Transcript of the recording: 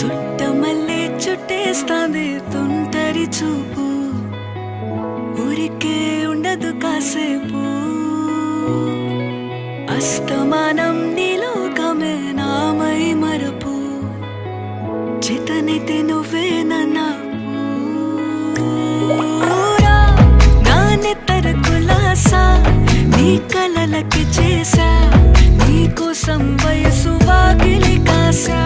చుట్టమల్లే చుట్టేస్తాంది తుంటరి చూపు ఊరికే ఉండదు కాసేపు అస్తమానం నీలోకమే నామై మరపు చేతనైతే నువ్వే నన్నా నానెత్తర కులాసా నీ కలలకి చేసా నీ కోసం వయసు వాకిలి కాసా